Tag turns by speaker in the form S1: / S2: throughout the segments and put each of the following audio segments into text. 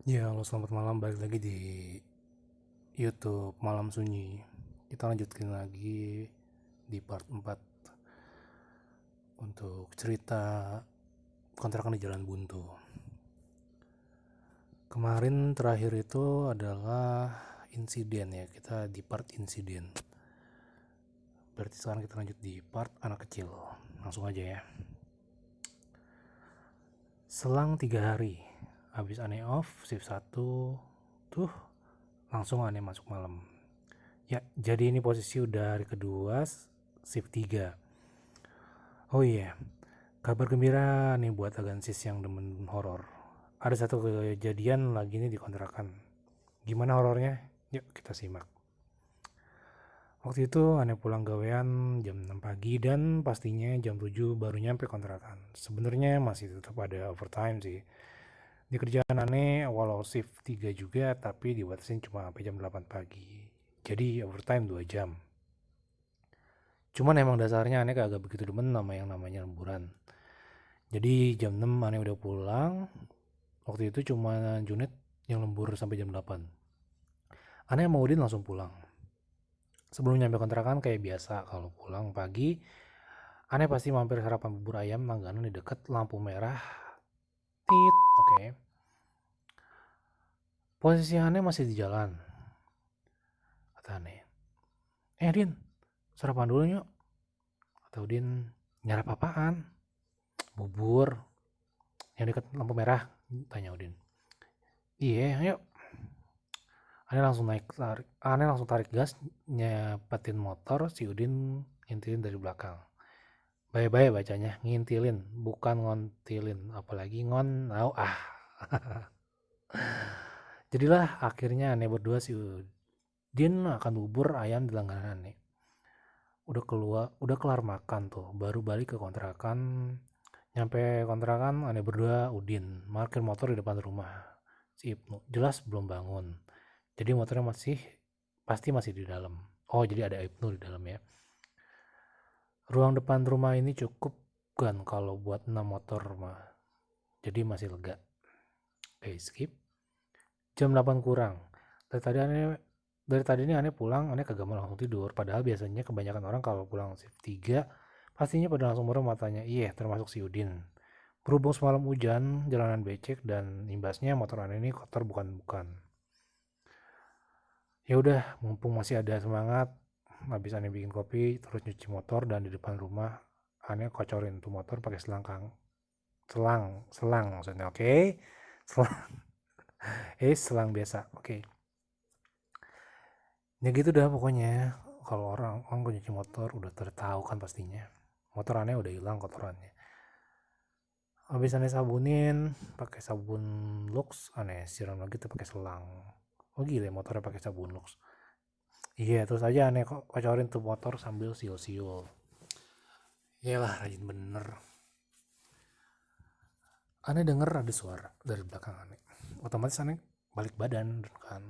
S1: Ya, halo selamat malam, balik lagi di YouTube Malam Sunyi. Kita lanjutkan lagi di part 4 untuk cerita kontrakan di Jalan Buntu. Kemarin terakhir itu adalah insiden ya, kita di part insiden. Berarti sekarang kita lanjut di part anak kecil. Langsung aja ya. Selang 3 hari, habis aneh off, shift 1, tuh langsung aneh masuk malam. Ya, jadi ini posisi udah hari kedua, shift 3. Oh iya, kabar gembira nih buat agensis yang demen horor. Ada satu kejadian lagi nih di kontrakan. Gimana horornya? Yuk kita simak. Waktu itu aneh pulang gawean jam 6 pagi dan pastinya jam 7 baru nyampe kontrakan. Sebenarnya masih tetap ada overtime sih. Di kerjaan aneh walau shift 3 juga tapi dibatasin cuma sampai jam 8 pagi. Jadi overtime 2 jam. Cuman emang dasarnya aneh kagak begitu demen sama yang namanya lemburan. Jadi jam 6 aneh udah pulang. Waktu itu cuma Junet yang lembur sampai jam 8. Aneh sama Udin langsung pulang. Sebelum nyampe kontrakan kayak biasa kalau pulang pagi, Aneh pasti mampir sarapan bubur ayam langganan di dekat lampu merah. Tit, oke. Posisi Aneh masih di jalan. Kata Aneh, Din, sarapan dulu yuk. Kata Udin, nyarap apaan? Bubur yang dekat lampu merah, tanya Udin. Iya, yuk. Aneh langsung tarik gas, nyepetin motor, si Udin ngintilin dari belakang. Bye-bye bacanya, ngintilin, bukan ngontilin, apalagi ngon, Jadilah akhirnya Aneh berdua si Udin akan bubur ayam di langganan Aneh. Udah kelar makan tuh, baru balik ke kontrakan. Nyampe kontrakan Aneh berdua Udin parkir motor di depan rumah si Ibnu. Jelas belum bangun. Jadi motornya pasti masih di dalam. Oh, jadi ada Ibnu di dalam ya. Ruang depan rumah ini cukup kan kalau buat 6 motor mah. Jadi masih lega. Oke, skip. Jam 8 kurang. Dari tadi aneh dari tadi ini aneh pulang, aneh kagak mau langsung tidur. Padahal biasanya kebanyakan orang kalau pulang shift 3 pastinya pada langsung merem matanya. Iya, termasuk si Udin. Berhubung semalam hujan, jalanan becek dan imbasnya motor aneh ini kotor bukan-bukan. Ya udah, mumpung masih ada semangat, habis aneh bikin kopi, terus nyuci motor dan di depan rumah aneh kocorin tuh motor pakai selang maksudnya, oke? Selang, selang biasa, oke. Ya gitu dah pokoknya. Kalau orang nyuci motor udah tahu kan pastinya. Motor aneh udah hilang kotorannya. Habis aneh sabunin pakai sabun Lux, aneh siram lagi tuh pakai selang. Oh gila, motornya pakai sabun Lux. Iya, terus aja aneh kok kocorin tuh motor sambil siul-siul. Iyalah, rajin bener. Aneh denger ada suara dari belakang aneh. Otomatis aneh balik badan kan.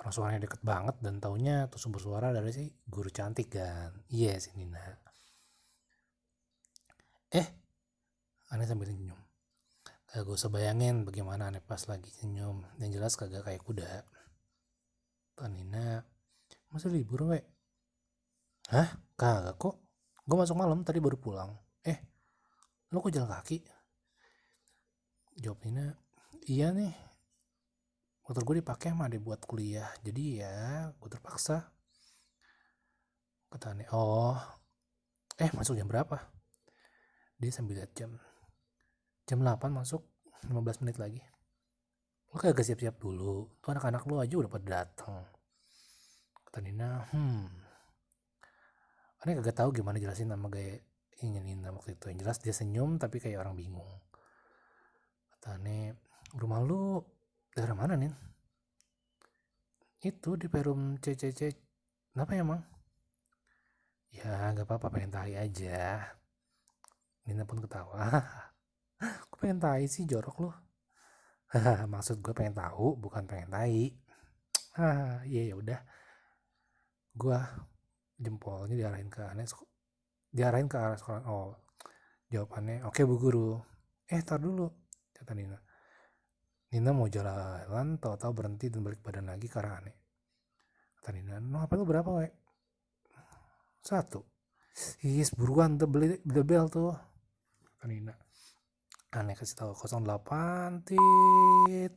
S1: Orang suaranya deket banget dan taunya tuh sumber suara dari si guru cantik kan. Iya si Nina. Eh, aneh sambil senyum. Kagak usah bayangin bagaimana aneh pas lagi senyum. Yang jelas kagak kayak kuda. Tuh Nina, masa libur we? Hah? Kagak kok. Gue masuk malam tadi baru pulang. Eh, lo kok jalan kaki? Jawab Nina, iya nih. Motor gue dipakai sama adek buat kuliah. Jadi ya, gue terpaksa. Kata aneh, oh. Masuk jam berapa? Dia sambil lihat jam. Jam 8 masuk, 15 menit lagi. Lo kagak siap-siap dulu. Tuh anak-anak lo aja udah pada datang. Kata Nina, Aneh kagak tahu gimana jelasin nama gaya ini Nina waktu itu. Yang jelas dia senyum tapi kayak orang bingung. Kata Aneh, rumah lu daerah mana Nin? Itu di Perum CCC. Kenapa emang? Ya gak apa-apa, pengen tahi aja. Nina pun ketawa. Kok pengen tahi sih, jorok lu? Maksud gue pengen tahu bukan pengen tahi. Iya ya udah. Gue jempolnya diarahin ke arah sekolah. Oh, jawabannya oke Bu Guru. Tar dulu, kata Nina. Nina mau jalan, tahu-tahu berhenti dan balik badan lagi ke arah Ane. Kata Nina, "No, HP lu berapa, we?" 1. Yes, buruan the bell tuh. Kata Nina. Ane kasih tahu 08 tit.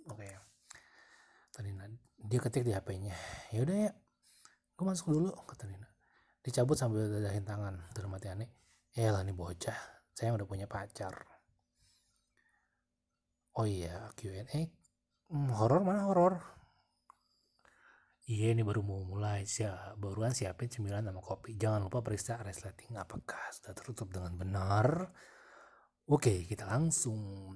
S1: Oke. Kata Nina, dia ketik di HP-nya. "Yaudah ya, gue masuk dulu," kata Nina. Dicabut sambil dadahin tangan. Dalam hati Ane, lah nih bocah, saya udah punya pacar. Oh iya, Q&A. Horor mana horor? Iya, ini baru mau mulai. Baruan siapin cemilan sama kopi. Jangan lupa periksa resleting apakah sudah tertutup dengan benar. Oke, kita langsung.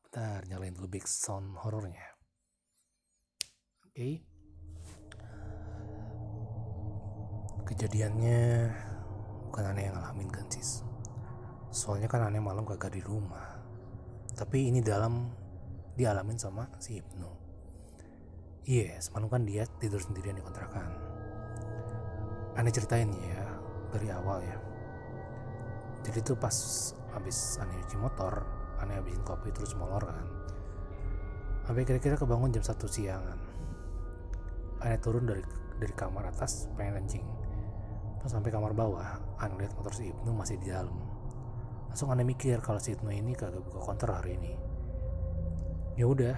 S1: Bentar, nyalain dulu back sound horornya. Oke. Kejadiannya bukan Ane yang ngalamin kan, sis. Soalnya kan Ane malam kagak di rumah. Tapi ini dialamin sama si Ibnu. Iya, semalam kan dia tidur sendirian di kontrakan. Ane ceritain ya dari awal ya. Jadi tuh pas habis Ane cuci motor, Ane habisin kopi terus molor kan. Sampai kira-kira kebangun jam 1 siangan. Ane turun dari kamar atas pengen kencing. Pas sampai kamar bawah, Ane lihat motor si Ibnu masih di dalam. Langsung Ane mikir kalau si Ibnu ini kagak buka konter hari ini. Ya udah,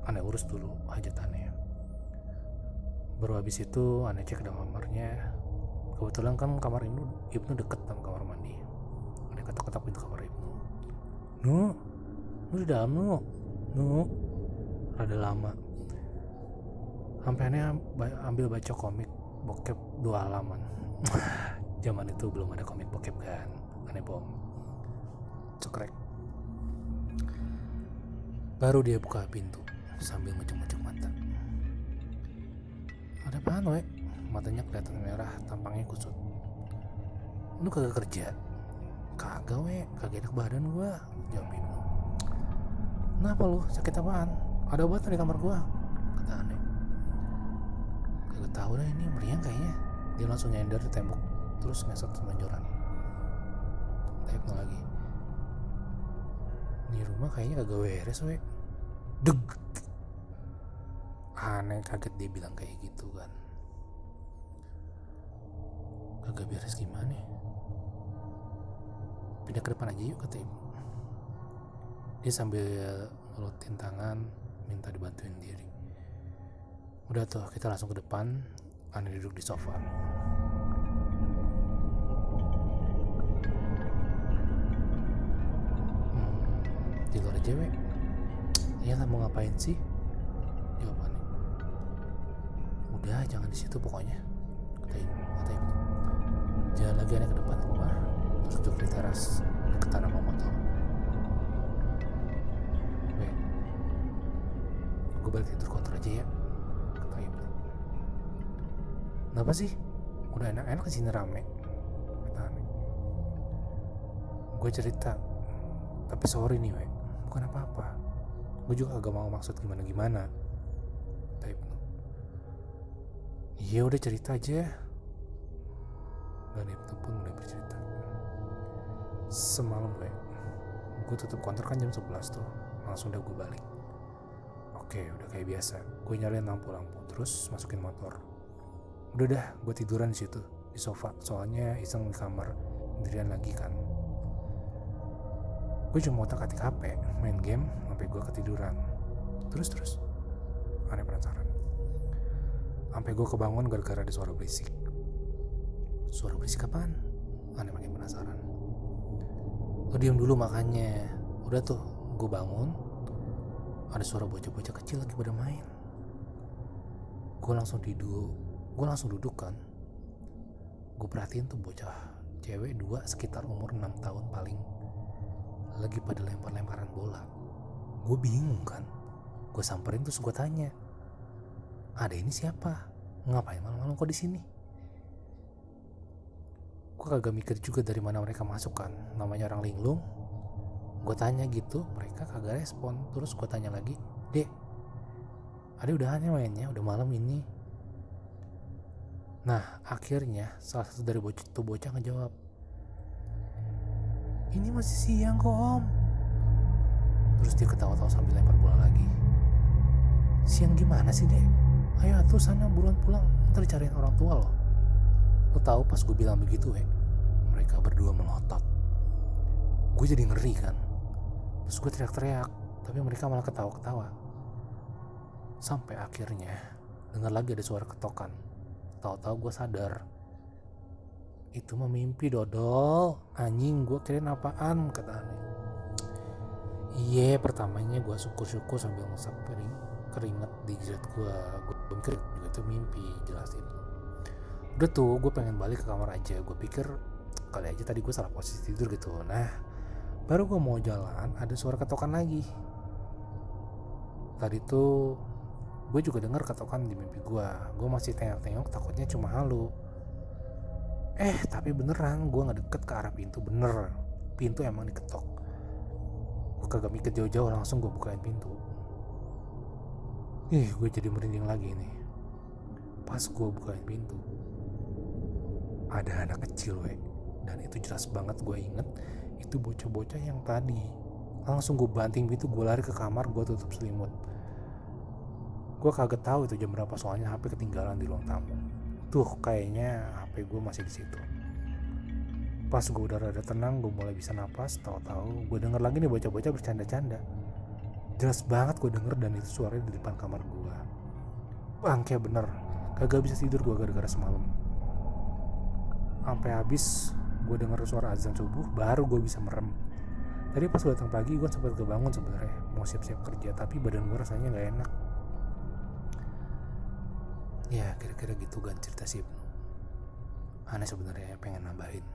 S1: Ane urus dulu hajatannya. Baru habis itu Ane cek dalam kamarnya. Kebetulan kan kamar Ibnu deket sama kamar mandi. Ane ketok-ketok pintu kamar Ibnu. "Nu di dalam nu." Rada lama. Sampai Ane ambil baca komik bokep 2 halaman. Zaman itu belum ada komik bokep kan. Ane bom. Cekrek. Baru dia buka pintu sambil ngecek-ngecek mata. "Ada apaan, we?" Matanya kelihatan merah, tampangnya kusut. "Lu kagak kerja?" "Kagak, we, kagak enak badan gua," jawab Ibnu. "Kenapa lu? Sakit apaan? Ada obat di kamar gua," kata Ane. "Kagak tahu dah, ini meriang kayaknya." Dia langsung nyender di tembok, terus ngesot semanjoran. Kata Ibnu lagi, "Ini rumah kayaknya kagak beres, we." Deg. Ane kaget dia bilang kayak gitu kan. "Kagak beres gimana? Pindah ke depan aja yuk," kata Ibu. Dia sambil ngelutin tangan minta dibantuin diri. Udah tuh, kita langsung ke depan. Ane duduk di sofa. "Tidur aja, we." "Iyalah, mau ngapain sih?" jawabannya. "Udah, jangan di situ pokoknya," kata Ibu. Jalan lagi Ane ke depan keluar, terus duduk di teras dekat tanaman motor. "Weh, gue balik tidur kontor aja ya," kata Ibu. "Kenapa sih? Udah enak-enak kesini rame," kata Ane. "Gue cerita, tapi sorry nih, we, bukan apa-apa. Gue juga agak mau maksud gimana-gimana," kata Ibu. "Iya udah cerita aja." Dan Ibnu pun mulai bercerita. "Semalam, gue tutup konter kan jam 11 tuh. Langsung udah gue balik. Oke, udah kayak biasa. Gue nyalain lampu-lampu, terus masukin motor. Udah dah, gue tiduran di situ, di sofa. Soalnya iseng di kamar, sendirian lagi kan. Gue cuma otak-atik HP, main game, sampai gue ketiduran. Terus. Ane penasaran. Sampai gue kebangun gara-gara ada suara berisik. "Suara berisik apaan?" Ane makin penasaran. "Lo diam dulu makanya." Udah tuh, gue bangun. Ada suara bocah-bocah kecil lagi pada main. Gue langsung duduk kan. Gue perhatiin tuh bocah cewek 2 sekitar umur 6 tahun paling, lagi pada lempar-lemparan bola. Gue bingung kan. Gue samperin terus gue tanya, "Ada ini siapa? Ngapain malam-malam kok di sini?" Gue kagak mikir juga dari mana mereka masuk kan. Namanya orang linglung. Gue tanya gitu, mereka kagak respon. Terus gue tanya lagi, "Dek, ada udahannya mainnya, udah malam ini." Nah, akhirnya salah satu dari bocah ngejawab, "Ini masih siang kok, Om." Terus dia ketawa-tawa sambil lempar bola lagi. Siang gimana sih dek? Ayo atuh sana buruan pulang, ntar dicariin orang tua loh. Lo tahu pas gue bilang begitu mereka berdua melotot. Gue jadi ngeri kan. Terus gue teriak-teriak, tapi mereka malah ketawa-ketawa. Sampai akhirnya dengar lagi ada suara ketokan. Tahu-tahu gue sadar. Itu mah mimpi dodol. Anjing, gue kirain apaan, kata Ane. Iya, pertamanya gue syukur-syukur sambil ngusap keringet di jidat gue. Gue pikir juga itu mimpi, jelasin. Udah tuh, gue pengen balik ke kamar aja. Gue pikir kali aja tadi gue salah posisi tidur gitu. Nah, baru gue mau jalan, ada suara ketokan lagi. Tadi tuh gue juga dengar ketokan di mimpi gue. Gue masih tengok-tengok, takutnya cuma halu. Tapi beneran, gue ngedeket ke arah pintu. Bener, pintu emang diketok. Gue kagak mikir jauh-jauh, langsung gue bukain pintu. Gue jadi merinding lagi nih. Pas gue bukain pintu, ada anak kecil dan itu jelas banget gue inget itu bocah-bocah yang tadi. Langsung gue banting pintu, gue lari ke kamar, gue tutup selimut. Gue kagak tahu itu jam berapa, soalnya HP ketinggalan di ruang tamu. Tuh kayaknya HP gue masih di situ. Pas gue udah rada tenang, gue mulai bisa napas. Tahu-tahu gue denger lagi nih bocah-bocah bercanda-canda. Jelas banget gue denger, dan itu suaranya di depan kamar gue. Bangke bener, kagak bisa tidur gue gara-gara semalam. Sampai habis gue denger suara azan subuh, baru gue bisa merem. Tadi pas gue datang pagi, gue sempat kebangun sebenarnya mau siap-siap kerja, tapi badan gue rasanya nggak enak. Ya kira-kira gitu kan cerita si Ibnu. Aneh sebenarnya pengen nambahin.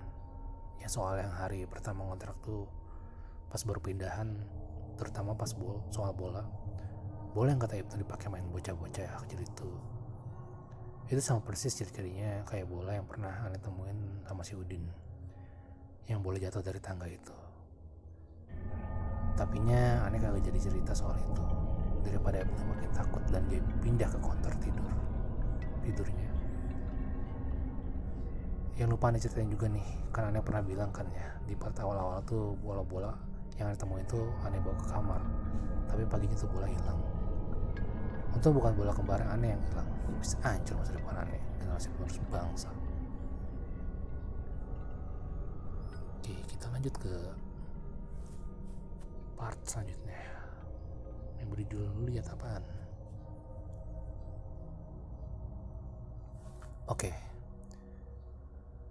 S1: Ya soal yang hari pertama ngontrak tuh, pas baru pindahan, terutama pas soal bola. Bola yang kata Ibnu dipakai main bocah-bocah ya kecil itu sama persis ciri-cirinya kayak bola yang pernah Aneh temuin sama si Udin, yang bola jatuh dari tangga itu. Tapinya Aneh kagak jadi cerita soal itu, daripada Ibnu makin takut dan dia pindah ke konter tidurnya. Yang lupa Aneh ceritain juga nih, kan Aneh pernah bilang kan ya, di part awal-awal tuh bola-bola yang Aneh temuin tuh Aneh bawa ke kamar, tapi paginya tuh bola hilang. Untung bukan bola kembar Aneh yang hilang, bisa hancur masa depan Aneh, generasi penerus bangsa. Oke, kita lanjut ke part selanjutnya yang berjudul "Lu lihat apaan?". Oke.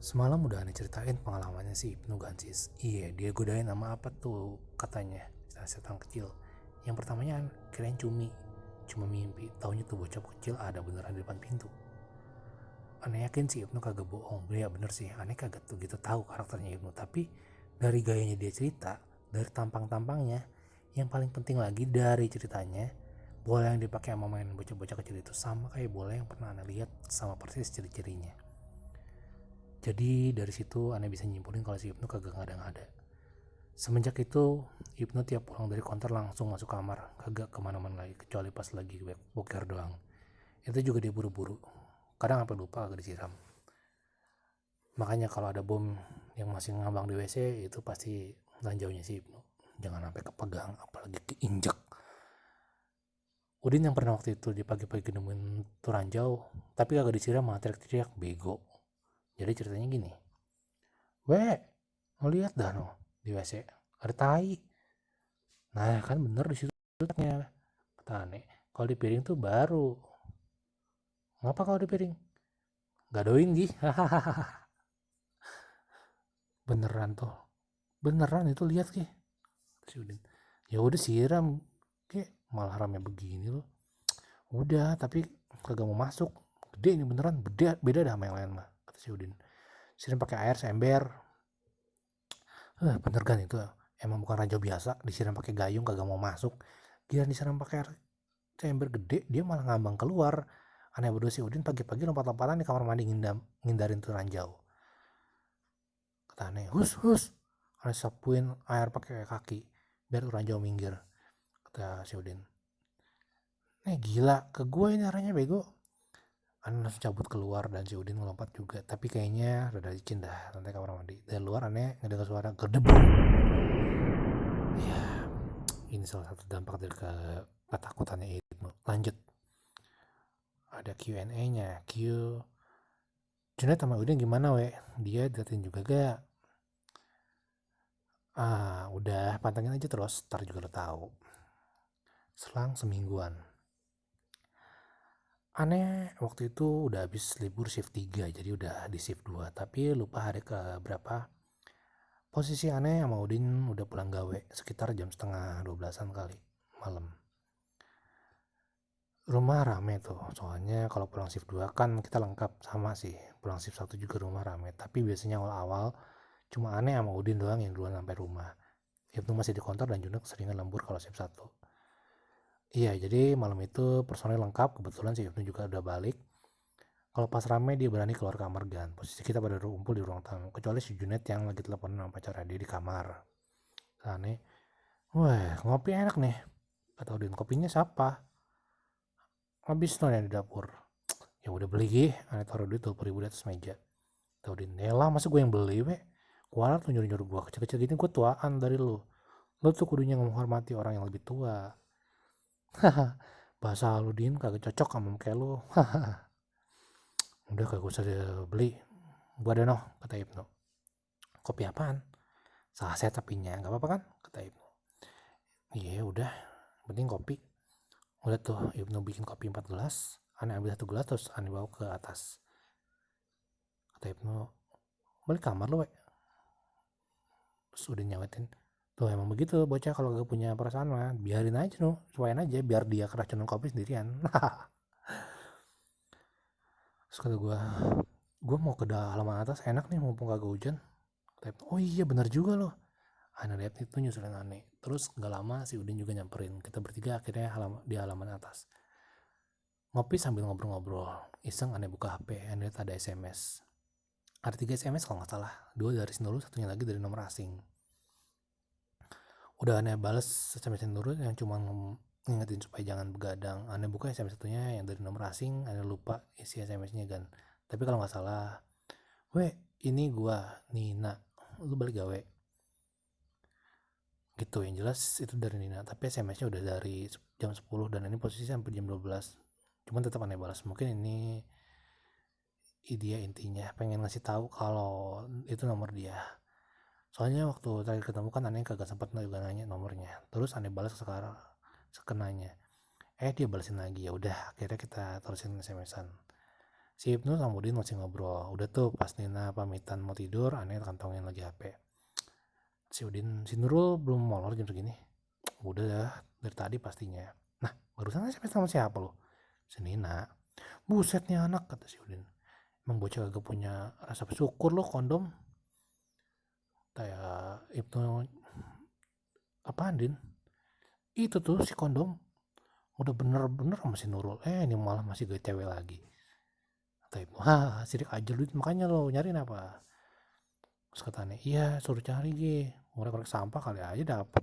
S1: Semalam udah Aneh ceritain pengalamannya si Ibnu Gansis. Iya, dia godain sama apa tuh katanya, setan kecil. Yang pertamanya kirain cuma mimpi, taunya tuh bocah kecil ada beneran di depan pintu. Aneh yakin si Ibnu kagak bohong. Ya bener sih, Aneh kagak tuh gitu tahu karakternya Ibnu, tapi dari gayanya dia cerita, dari tampang-tampangnya, yang paling penting lagi dari ceritanya, bola yang dipakai sama main bocah-bocah kecil itu sama kayak bola yang pernah Aneh lihat, sama persis ciri-cirinya. Jadi dari situ Aneh bisa nyimpulin kalau si Ibnu kagak ngada-ngada. Semenjak itu Ibnu tiap pulang dari konter langsung masuk kamar, kagak kemana-mana lagi kecuali pas lagi boker doang. Itu juga dia buru-buru, kadang sampai lupa kagak disiram. Makanya kalau ada bom yang masih ngambang di WC, itu pasti ranjaunya si Ibnu. Jangan sampai kepegang, apalagi keinjek. Udin yang pernah waktu itu di pagi-pagi nemuin tuh ranjau, tapi kagak disiram, malah teriak-teriak bego. Jadi ceritanya gini, mau lihat dah no di WC ada tai. Nah kan bener di situ letaknya, kata Aneh. Kalau di piring tuh baru. Ngapa kalau di piring? Gadoin gih. Beneran itu lihat ki. Si Udin, ya udah siram ki, malah rame begini loh. Udah tapi kagak mau masuk, gede ini beneran, beda dah sama yang lain mah, kata si Udin. Siram pakai air seember. Bener kan itu emang bukan ranjau biasa, disiram pakai gayung kagak mau masuk. Gila disiram pakai air seember gede, dia malah ngambang keluar. Aneh berdua si Udin pagi-pagi lompat-lompatan di kamar mandi ngindarin tuh ranjau. Kata Aneh, hus. Aneh sapuin air pakai kaki biar ranjau minggir. Kata si Udin, gila ke gue ini arahnya bego. Aneh langsung cabut keluar dan si Udin ngelompat juga, tapi kayaknya rada licin dah lantai kamar mandi. Dari luar Aneh ngedengar suara gedebuk. Ya Ini salah satu dampak dari ketakutannya itu. Lanjut, ada Q&A-nya. Junet sama Udin gimana we? Dia datin juga gak? Udah pantengin aja terus, ntar juga lo tahu. Selang semingguan. Aneh, waktu itu udah habis libur shift 3, jadi udah di shift 2. Tapi lupa hari ke berapa. Posisi aneh sama Udin udah pulang gawe, sekitar jam setengah 12-an kali, malam. Rumah rame tuh, soalnya kalau pulang shift 2 kan kita lengkap sama sih. Pulang shift 1 juga rumah rame, tapi biasanya awal-awal cuma aneh sama Udin doang yang duluan sampai rumah. Ibnu masih di kantor dan Junet seringan lembur kalau shift 1. Iya, jadi malam itu personel lengkap, kebetulan si Ibnu juga udah balik. Kalau pas rame dia berani keluar kamar gan. Posisi kita pada kumpul di ruang tamu, kecuali si Junet yang lagi teleponan sama pacarnya, dia di kamar. Aneh, wah ngopi enak nih. Kata Udin, kopinya siapa? Habis no yang di dapur. Ya udah beli gih, aneh taruh duit 20.000 di atas meja. Kata Udin, Nela masa gue yang beli we? Kualat tuh nyuruh-nyuruh gue, kecil-kecil gini gue tuaan dari lu. Lu tuh kudunya menghormati orang yang lebih tua. Haha, bahasa lu Din kagak cocok sama kayak lu. Udah kagak usah beli. Gua ada noh, kata Ibnu. Kopi apaan? Saset tapinya, nggak apa-apa kan? Kata Ibnu. Iya udah, penting kopi. Udah tuh Ibnu bikin kopi 4 gelas. Aneh ambil 1 gelas terus aneh bawa ke atas. Kata Ibnu, balik kamar lu we. Terus udah nyawetin. Tuh emang begitu bocah kalau gak punya perasaan mah biarin aja no, suain aja biar dia keracunan kopi sendirian. Terus kata gue mau ke halaman atas enak nih mumpung kagak hujan. Oh iya benar juga loh. Aneh lihat itu nyusulin aneh. Terus nggak lama si Udin juga nyamperin. Kita bertiga akhirnya di halaman atas. Ngopi sambil ngobrol-ngobrol. Iseng aneh buka HP. Aneh lihat ada SMS. Ada 3 SMS kalau nggak salah. 2 dari Sinurul, satunya lagi dari nomor asing. Udah aneh bales SMS Sinurul yang cuma ngingetin supaya jangan begadang. Aneh buka SMS satunya yang dari nomor asing. Aneh lupa isi SMS-nya kan. Tapi kalau nggak salah, we ini gua Nina, lu balik gawe. Gitu, yang jelas itu dari Nina, tapi SMS-nya udah dari jam 10 dan ini posisi sampai jam 12. Cuman tetap aneh balas. Mungkin ini dia intinya pengen ngasih tahu kalau itu nomor dia. Soalnya waktu terakhir ketemu kan aneh kagak sempat juga nanya nomornya. Terus aneh balas sekarang sekenanya. Dia balasin lagi. Ya udah, akhirnya kita terusin SMS-an. Si Ibnu sama Udin masih ngobrol. Udah tuh pas Nina pamitan mau tidur, aneh kantongin lagi HP. Si Udin, si Nurul belum molor jam segini. Udah dah, dari tadi pastinya. Nah, barusan SMS sama siapa lo? Si Nina. Busetnya anak, kata si Udin. Emang bocah gak punya rasa bersyukur lo kondom. Kayak Ibnu, apaan Din? Itu tuh si kondom. Udah bener-bener sama si Nurul. Ini malah masih gue cewek lagi. Kata Ibnu, sirik aja lu, makanya lo nyariin apa? Terus katanya, iya suruh cari ge. Ngorek-ngorek sampah kali aja dapet.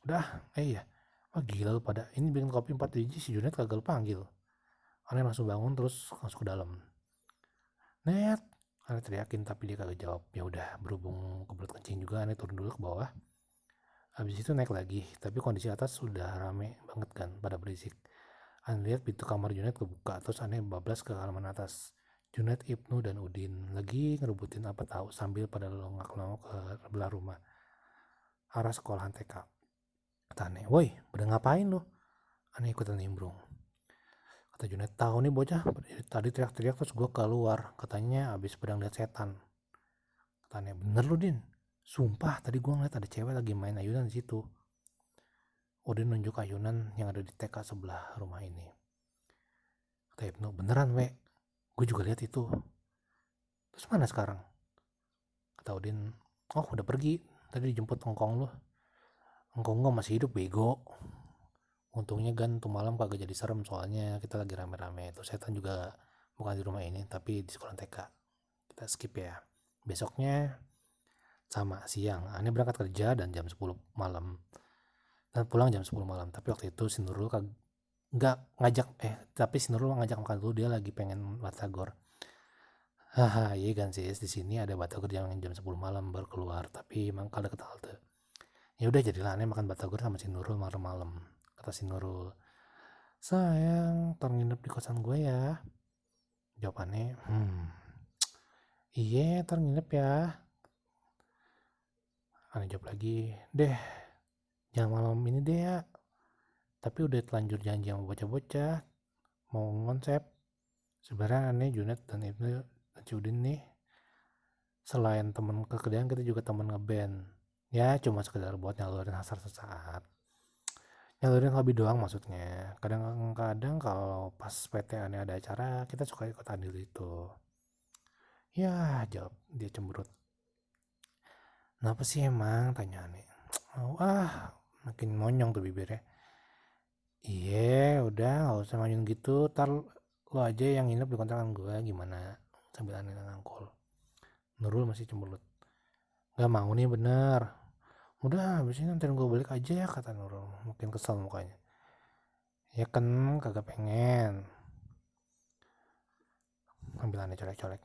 S1: Udah, iya. Wah gila lu pada. Ini bikin kopi 4 biji si Junet kagak lu panggil. Aneh langsung bangun terus masuk ke dalam. Net, aneh teriakin tapi dia kagak jawab. Ya udah, berhubung kebelet kencing juga, aneh turun dulu ke bawah. Habis itu naik lagi, tapi kondisi atas sudah rame banget kan, pada berisik. Aneh lihat pintu kamar Junet kebuka, terus aneh bablas ke halaman atas. Junet, Ibnu, dan Udin lagi ngerebutin apa tahu sambil pada longak-longok ke sebelah rumah, arah sekolahan TK. Kata aneh, woi, pada ngapain lu? Aneh ikutan nimbrung. Kata Junet, tahu nih bocah, tadi teriak-teriak terus gue keluar, katanya abis pedang lihat setan. Kata aneh, bener lu Din? Sumpah tadi gue ngeliat ada cewek lagi main ayunan di situ. Udin nunjuk ayunan yang ada di TK sebelah rumah ini. Kata Ibnu, beneran we, gue juga lihat itu. Terus mana sekarang? Kata Udin, oh udah pergi, tadi dijemput engkong lu. Engkong gue masih hidup bego. Untungnya kan tuh malam kagak jadi serem, soalnya kita lagi rame-rame. Tuh setan juga bukan di rumah ini tapi di sekolah TK. Kita skip ya. Besoknya sama siang, aneh berangkat kerja dan jam 10 malam dan pulang jam 10 malam. Tapi waktu itu si Nurul nggak ngajak, tapi si Nurul ngajak makan dulu, dia lagi pengen batagor. Haha, iya kan sih, di sini ada batagor jam 10 malam baru keluar, tapi emang kada ketahuan tuh. Ya udah jadilah aneh makan batagor sama si Nurul malam-malam. Kata si Nurul, sayang ntar nginep di kosan gue ya. Jawabannya, iya ntar nginep ya. Aneh jawab lagi, deh jangan malam ini deh ya. Tapi udah telanjur janji sama bocah-bocah mau ngonsep. Sebenarnya aneh Junet dan Ibnu dan Cudin nih, selain temen kekerjaan kita juga temen ngeband. Ya cuma sekedar buat nyalurin hasrat sesaat. Nyalurin hobi doang maksudnya. Kadang-kadang kalau pas PT aneh ada acara, kita suka ikut andil itu. Ya jawab dia cemberut. Kenapa sih emang? Tanya aneh. Oh, makin monyong tuh bibirnya. Iya udah gak usah manyun gitu, ntar lo aja yang nginep di kontrakan gue gimana? Sambil aneh ngangkul. Nurul masih cemberut. Gak mau nih bener. Udah abis ini nantian gue balik aja ya, kata Nurul. Mungkin kesel mukanya. Ya kan kagak pengen. Sambil aneh colek-colek.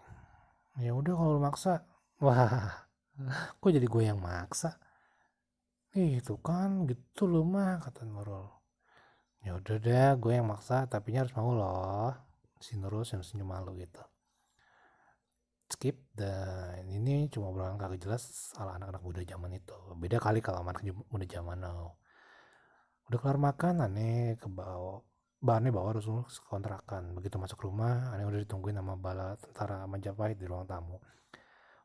S1: Ya udah kalau lu maksa. Wah, kok jadi gue yang maksa? Itu kan gitu loh mah, kata Nurul. Ya udah deh gue yang maksa, tapi harus mau loh. Si Nurul senyum malu gitu. Skip, dan ini cuma obrolan kagak jelas ala anak-anak muda zaman itu. Beda kali kalau anak muda zaman now. Udah kelar makan, aneh ke bawah. Aneh bawa Rasul kontrakan. Begitu masuk rumah, aneh udah ditungguin sama bala tentara Majapahit di ruang tamu.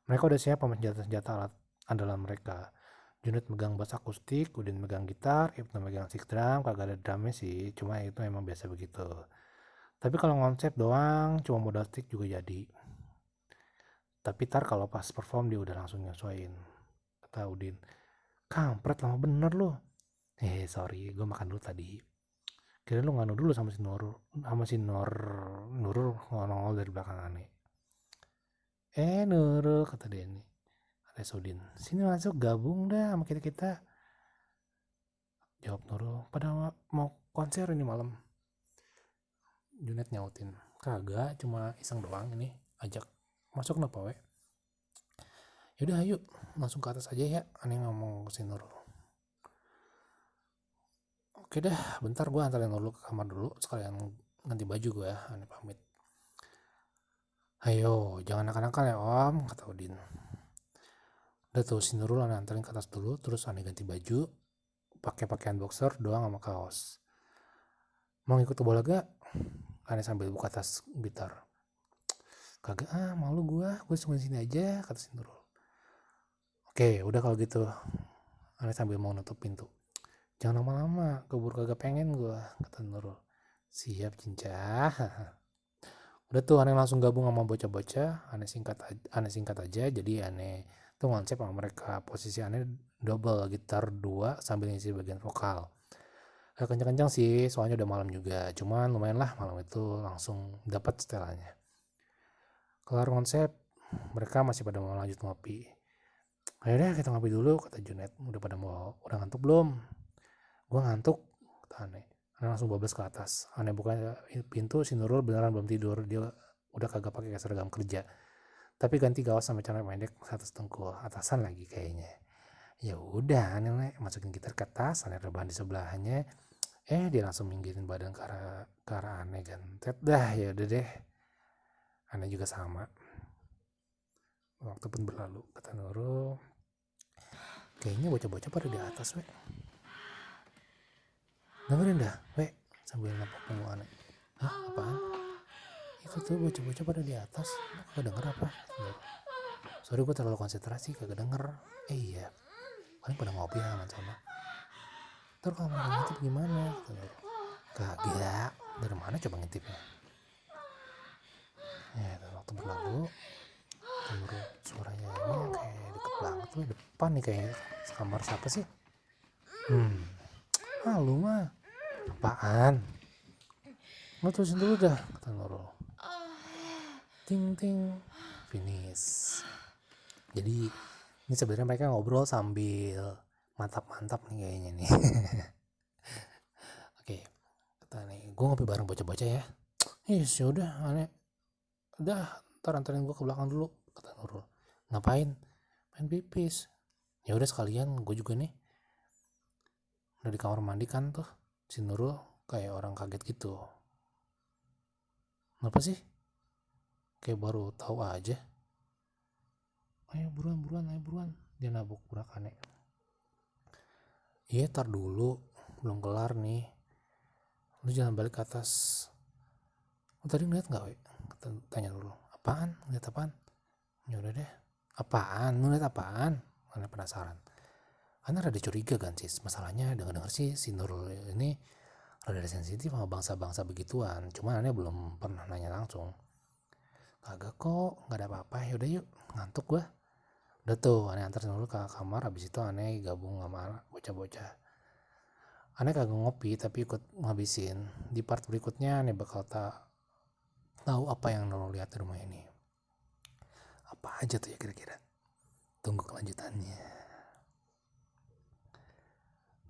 S1: Mereka udah siap sama senjata-senjata alat andalan mereka. Junit megang bass akustik, Udin megang gitar, Ibnu megang stick drum. Kagak ada drumnya sih, cuma itu emang biasa begitu. Tapi kalau konsep doang, cuma modal stick juga jadi. Tapi tar kalau pas perform dia udah langsung nyesuaiin. Kata Udin, kampret lama bener lo. Sorry, gue makan dulu tadi. Kira lu nganu dulu sama si Nurul, Nurul nongol dari belakang aneh. Nurul, kata Denny. Ada Udin, sini masuk gabung dah sama kita. Jawab Nurul, pada mau konser ini malam. Junet nyautin, kagak, cuma iseng doang ini, ajak masuk kenapa we? Yaudah ayo, langsung ke atas aja ya, aneh ngomong ke si Nurul. Oke dah, bentar gue antarin Nurul ke kamar dulu, sekalian ganti baju gue ya, aneh pamit. Ayo, jangan nakal-nakal ya om, kata Udin. Udah tuh si Nurul aneh antarin ke atas dulu, terus aneh ganti baju, pakai pakaian boxer doang sama kaos. Mau ikut ke bola gak? Aneh sambil buka tas gitar. Kagak malu gue cuma sini aja, kata si Nurul. Oke, udah kalau gitu. Aneh sambil mau nutup pintu. Jangan lama-lama, keburu kagak pengen gue, kata Nurul. Siap cinca. Udah tuh aneh langsung gabung sama bocah-bocah. Aneh singkat aja, jadi aneh tuh konsep sama mereka. Posisi aneh double gitar 2 sambil ngisi bagian vokal. Gak kencang-kencang sih, soalnya udah malam juga. Cuman lumayan lah malam itu langsung dapat setelannya. Kelar konsep, mereka masih pada mau lanjut ngopi. Ayo deh kita ngopi dulu, kata Junet. Udah ngantuk belum? Gue ngantuk, kata Aneh. Aneh langsung bablas ke atas. Aneh buka pintu, si Nurul beneran belum tidur. Dia udah kagak pakai seragam kerja. Tapi ganti gawas sama celana pendek satu tengkul. Atasan lagi kayaknya. Ya udah, Aneh masukin gitar ke tas, Aneh rebahan di sebelahnya. Dia langsung minggirin badan ke arah Aneh gantet. Dah, ya udah deh. Aneh juga sama. Waktu pun berlalu, kata Nurul. Kayaknya bocah-bocah pada di atas, we. Dengerin dah, we. Sambil napak punggung Aneh. Hah, apaan? Itu tuh bocah-bocah pada di atas. Lo kagak denger apa? Sorry, gue terlalu konsentrasi, kagak denger. Iya, paling pada ngopi ya sama. Ntar kalau mereka ngintip gimana? Kagak. Dari mana coba ngintipnya? Waktu berlalu, Nurul suaranya ini kayak deket banget tuh, depan nih kayak kamar siapa sih? Lu mah apaan? Lo terusin dulu dah, kata Nurul. Ting ting, finish. Jadi ini sebenarnya mereka ngobrol sambil mantap-mantap nih kayaknya nih. Oke, kata nih, gue ngopi bareng bocah-bocah ya. Yes, yaudah, Aneh. Udah, ntar anterin gue ke belakang dulu, kata Nurul. Ngapain? Main pipis. Ya udah sekalian, gue juga nih. Udah di kamar mandi kan tuh si Nurul kayak orang kaget gitu. Kenapa sih? Kayak baru tahu aja. Ayo buruan, ayo buruan. Dia nabuk Burakane. Iya, tar dulu, belum kelar nih. Lu jangan balik ke atas. Lu tadi ngeliat nggak, we? Tanya dulu. Apaan? Ngeliat apaan? Ya udah deh. Apaan? Lu ngeliat apaan? Karena penasaran. Karena rada curiga kan sih. Masalahnya denger sih si Nurul ini rada sensitif sama bangsa-bangsa begituan. Cuman aneh belum pernah nanya langsung. Kagak kok, nggak ada apa-apa. Yaudah yuk, ngantuk gua. Udah tuh, aneh antar dulu ke kamar. Habis itu aneh gabung sama bocah-bocah. Aneh kagak ngopi tapi ikut ngabisin. Di part berikutnya aneh bakal tahu apa yang Nurul lihat di rumah ini. Apa aja tuh ya kira-kira. Tunggu kelanjutannya.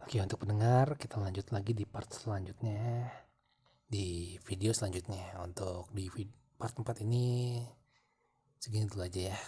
S1: Oke, untuk pendengar kita lanjut lagi di part selanjutnya. Di video selanjutnya. Untuk di part 4 ini segini dulu aja ya.